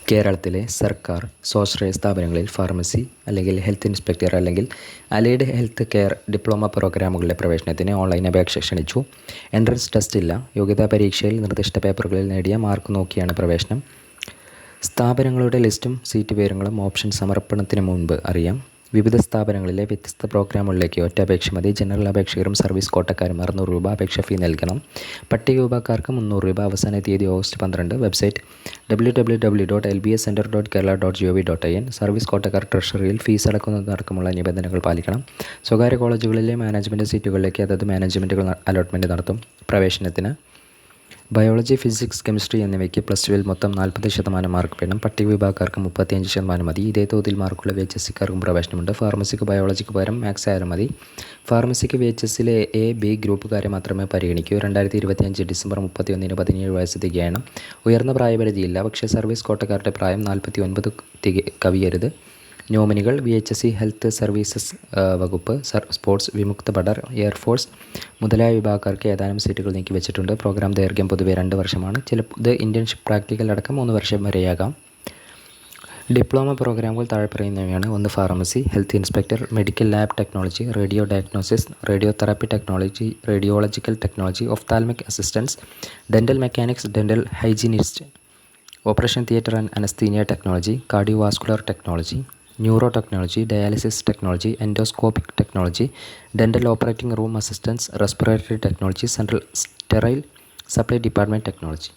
കേരളത്തിലെ സർക്കാർ സ്വാശ്രയ സ്ഥാപനങ്ങളിൽ ഫാർമസി അല്ലെങ്കിൽ ഹെൽത്ത് ഇൻസ്പെക്ടർ അല്ലെങ്കിൽ അലൈഡ് ഹെൽത്ത് കെയർ ഡിപ്ലോമ പ്രോഗ്രാമുകളിലെ പ്രവേശനത്തിന് ഓൺലൈൻ അപേക്ഷ ക്ഷണിച്ചു. എൻട്രൻസ് ടെസ്റ്റ് ഇല്ല. യോഗ്യതാ പരീക്ഷയിൽ നിർദ്ദിഷ്ട പേപ്പറുകളിൽ നേടിയ മാർക്ക് നോക്കിയാണ് പ്രവേശനം. സ്ഥാപനങ്ങളുടെ ലിസ്റ്റും സീറ്റ് വിവരങ്ങളും ഓപ്ഷൻ സമർപ്പണത്തിന് മുൻപ് അറിയാം. വിവിധ സ്ഥാപനങ്ങളിലെ വ്യത്യസ്ത പ്രോഗ്രാമുകളിലേക്ക് ഒറ്റ അപേക്ഷ മതി. ജനറൽ അപേക്ഷകരും സർവീസ് കോട്ടക്കാരും 600 രൂപ അപേക്ഷ ഫീ നൽകണം. പട്ടിക വിഭാഗക്കാർക്ക് 300 രൂപ. അവസാന തീയതി ഓഗസ്റ്റ് 12. Website www.lbscenter.kerala.gov.in. സർവീസ് കോട്ടക്കാർ ട്രഷറിയിൽ ഫീസ് അടക്കുന്നതടക്കമുള്ള നിബന്ധനകൾ പാലിക്കണം. സ്വകാര്യ കോളേജുകളിലെ മാനേജ്മെൻറ്റ് സീറ്റുകളിലേക്ക് അതത് മാനേജ്മെൻറ്റുകൾ അലോട്ട്മെൻറ്റ് നടത്തും. പ്രവേശനത്തിന് ബയോളജി, ഫിസിക്സ്, കെമിസ്ട്രി എന്നിവയ്ക്ക് +2 മൊത്തം 40% മാർക്ക് വേണം. പട്ടിക വിഭാഗക്കാർക്ക് 35% മതി. ഇതേ തോതിൽ മാർക്കുള്ള VHSCക്കാർക്കും പ്രവേശനമുണ്ട്. ഫാർമസിക്ക് ബയോളജിക്ക് പകരം മാത്സ് ആയാലും മതി. ഫാർമസിക്ക് VHSലെ A, B ഗ്രൂപ്പുകാരെ മാത്രമേ പരിഗണിക്കൂ. 2025 ഡിസംബർ 31 17 വയസ്സ് തികയണം. ഉയർന്ന പ്രായപരിധിയില്ല. പക്ഷേ സർവീസ് കോട്ടക്കാരുടെ പ്രായം 49 കവിയരുത്. നോമിനികൾ VHSC, ഹെൽത്ത് സർവീസസ് വകുപ്പ്, സ്പോർട്സ്, വിമുക്ത ഭടർ, എയർഫോഴ്സ് മുതലായ വിഭാഗക്കാർക്ക് ഏതാനും സീറ്റുകൾ നീക്കി വെച്ചിട്ടുണ്ട്. പ്രോഗ്രാം ദൈർഘ്യം പൊതുവെ 2 വർഷമാണ്. ചിലത് ഇൻറ്റേൺഷിപ്പ്, പ്രാക്ടിക്കൽ അടക്കം 3 വർഷം വരെയാകാം. ഡിപ്ലോമ പ്രോഗ്രാമുകൾ താഴെ പറയുന്നവയാണ്. 1. Pharmacy, health inspector, medical lab technology, radio diagnosis, radio therapy technology, radiological technology, ophthalmic assistance, dental mechanics, dental hygienist, operation theatre and anaesthesia technology, cardiovascular technology, neuro technology, dialysis technology, endoscopic technology, dental operating room assistance, respiratory technology, central sterile supply department technology.